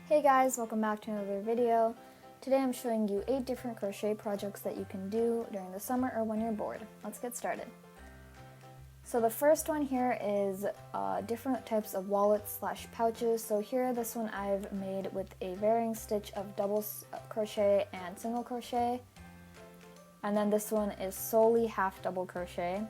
Hey guys, welcome back to another video. Today I'm showing you 8 different crochet projects that you can do during the summer or when you're bored. Let's get started. So the first one here is different types of wallets slash pouches. So here, this one I've made with a varying stitch of double crochet and single crochet. And then this one is solely half double crochet.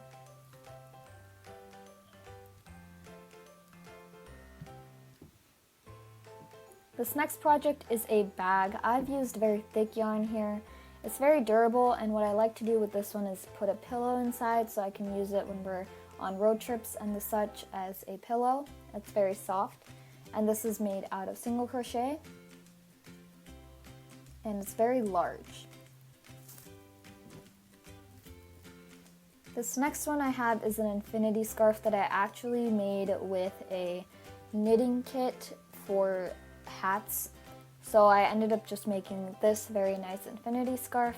This next project is a bag. I've used very thick yarn here. It's very durable, and what I like to do with this one is put a pillow inside so I can use it when we're on road trips and the such as a pillow. It's very soft, and this is made out of single crochet, and it's very large. This next one I have is an infinity scarf that I actually made with a knitting kit for hats. So I ended up just making this very nice infinity scarf.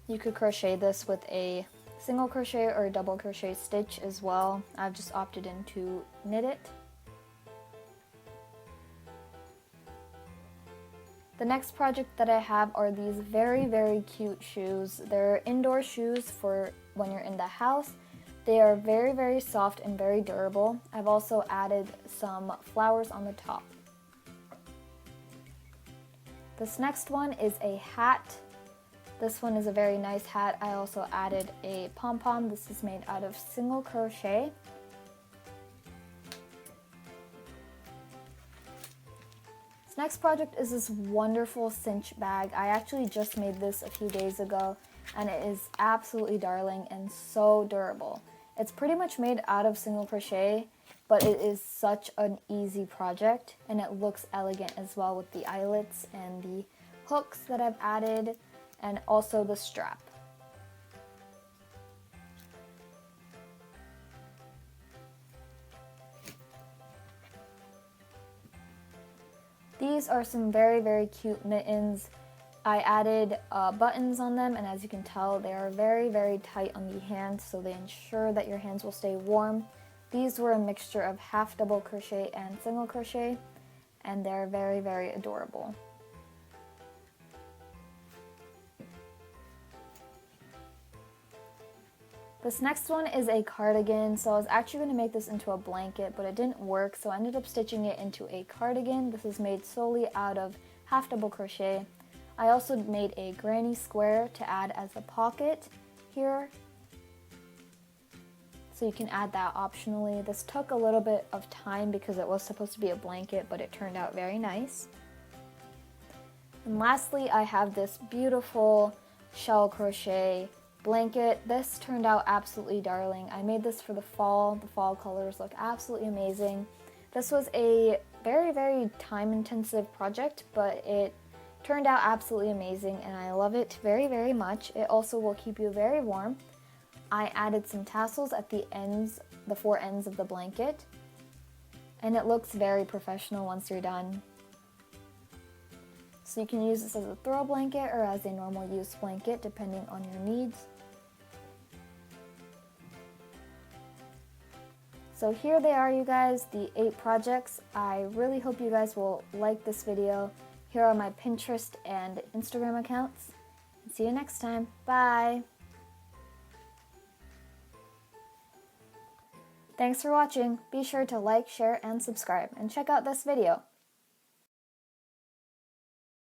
You could crochet this with a single crochet or a double crochet stitch as well. I've just opted in to knit it. The next project that I have are these very cute shoes. They're indoor shoes for when you're in the house. They are very soft and very durable. I've also added some flowers on the top. This next one is a hat. This one is a very nice hat. I also added a pom-pom. This is made out of single crochet. This next project is this wonderful cinch bag. I actually just made this a few days ago, and it is absolutely darling and so durable. It's pretty much made out of single crochet, but it is such an easy project, and it looks elegant as well with the eyelets and the hooks that I've added, and also the strap. These are some very cute mittens. I added buttons on them, and as you can tell, they are very tight on the hands, so they ensure that your hands will stay warm. These were a mixture of half double crochet and single crochet, and they're very adorable. This next one is a cardigan. So I was actually going to make this into a blanket, but it didn't work, so I ended up stitching it into a cardigan. This is made solely out of half double crochet. I also made a granny square to add as a pocket here, so you can add that optionally. This took a little bit of time because it was supposed to be a blanket, but it turned out very nice. And lastly, I have this beautiful shell crochet blanket. This turned out absolutely darling. I made this for the fall. The fall colors look absolutely amazing. This was a very time intensive project, but it turned out absolutely amazing, and I love it very much. It also will keep you very warm. I added some tassels at the ends, the 4 ends of the blanket, and it looks very professional once you're done. So you can use this as a throw blanket or as a normal use blanket depending on your needs. So here they are, you guys, the 8 projects. I really hope you guys will like this video. Here are my Pinterest and Instagram accounts. See you next time. Bye! Thanks for watching. Be sure to like, share, and subscribe, and check out this video.